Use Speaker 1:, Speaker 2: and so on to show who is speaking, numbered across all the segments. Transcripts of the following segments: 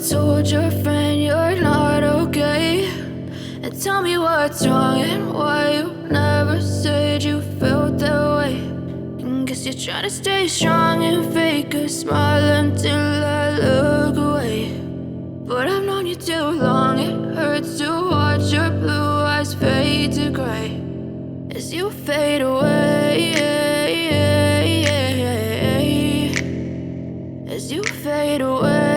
Speaker 1: told your friend you're not okay, and tell me what's wrong and why you never said you felt that way. And guess you're trying to stay strong and fake a smile until I look away. But I've known you too long, it hurts to watch your blue eyes fade to gray as you fade away, as you fade away.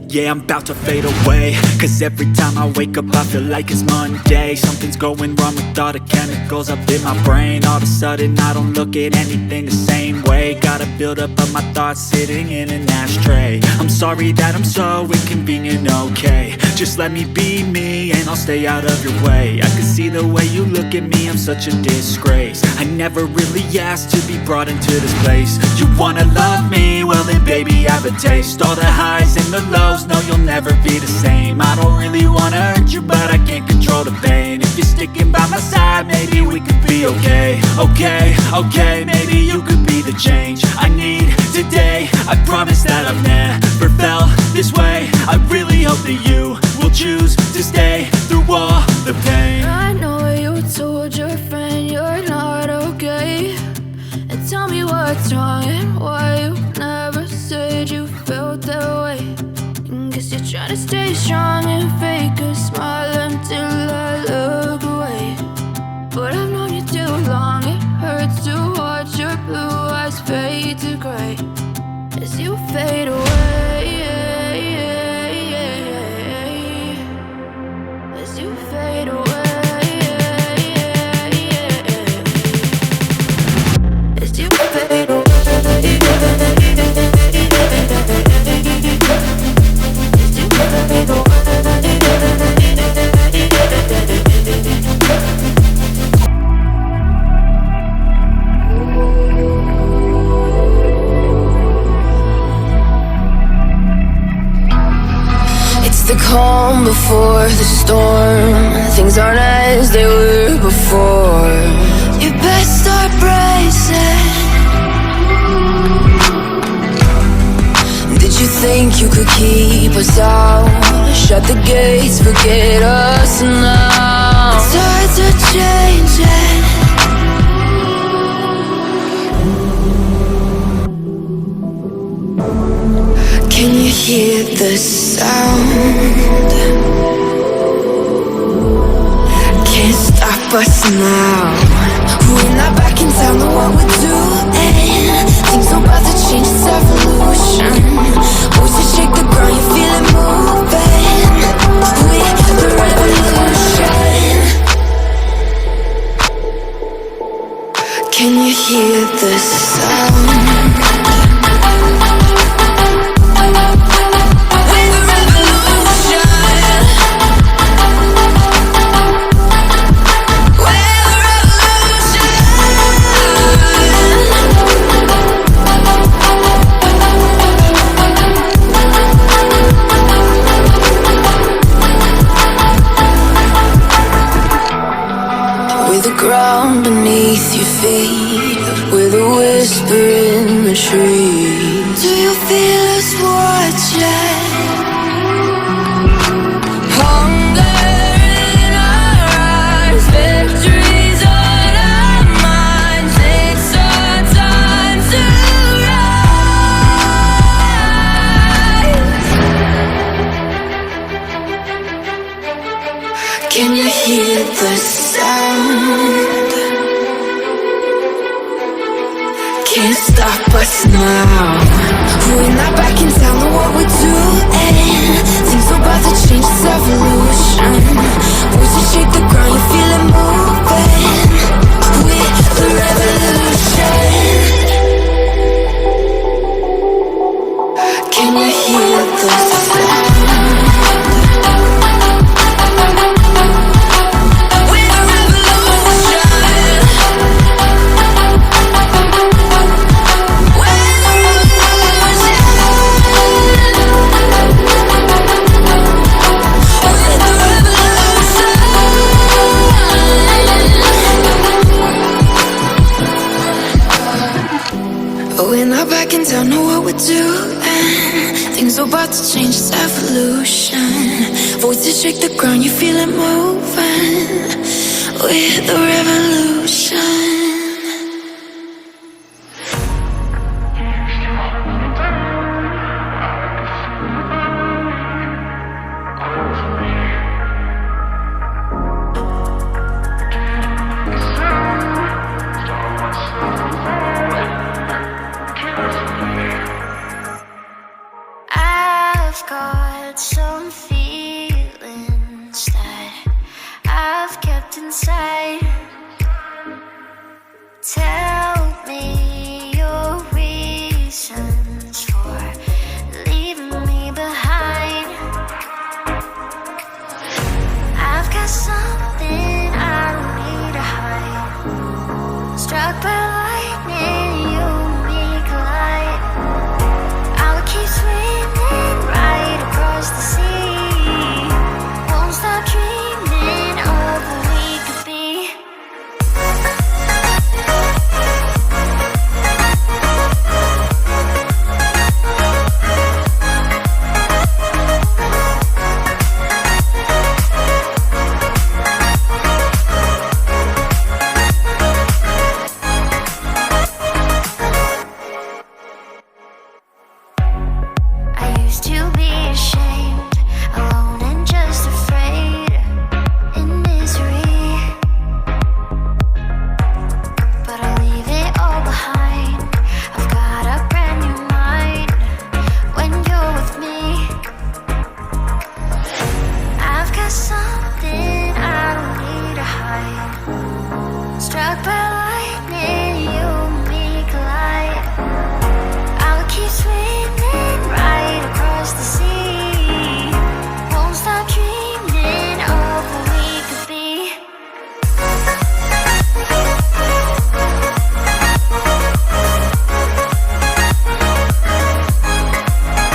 Speaker 2: Yeah, I'm about to fade away, cause every time I wake up I feel like it's Monday. Something's going wrong with all the chemicals up in my brain. All of a sudden I don't look at anything the same way. Gotta build up of my thoughts sitting in an ashtray. I'm sorry that I'm so inconvenient, okay. Just let me be me and I'll stay out of your way. I can see the way you look at me, I'm such a disgrace. I never really asked to be brought into this place. You wanna love me? Well then baby I have a taste. All the highs and the lows, no you'll never be the same. I don't really wanna hurt you but I can't control the pain. If you're sticking by my side maybe we could be okay. Okay, maybe you could be the change I need today. I promise that I've never felt this way. I really hope that you will choose to stay through all the pain.
Speaker 1: I know you told your friend you're not okay, and tell me what's wrong and why you never said you felt that way. And guess you're trying to stay strong and fake a smile until I look away. But I've known you too long, it hurts to watch your blue eyes fade to gray as you fade away, as you fade away, as you fade away.
Speaker 3: The calm before the storm. Things aren't as they were before. You best start bracing. Did you think you could keep us out? Shut the gates, forget us now. Tides are changing. Can you hear the sound? Can't stop us now. We're not back in town, know what we're doing. Things are about to change, it's evolution. Voices shake the ground, you feel it moving. We're the revolution. Can you hear the sound? Ground beneath your feet, with a whisper in the trees. Do you feel us watching? Hunger in our eyes, victories on our minds. It's our time to rise. Can you hear the sound? Can't stop us now. We're not back in town, know what we're doing. Things are about to change, it's evolution. Voices shake the ground, you feel it moving. We're the revolution. Can you hear the sound? We're not backing down, know what we're doing. Things are about to change, it's evolution. Voices shake the ground, you feel it moving. We're the revolution.
Speaker 1: I've got some feelings that I've kept inside.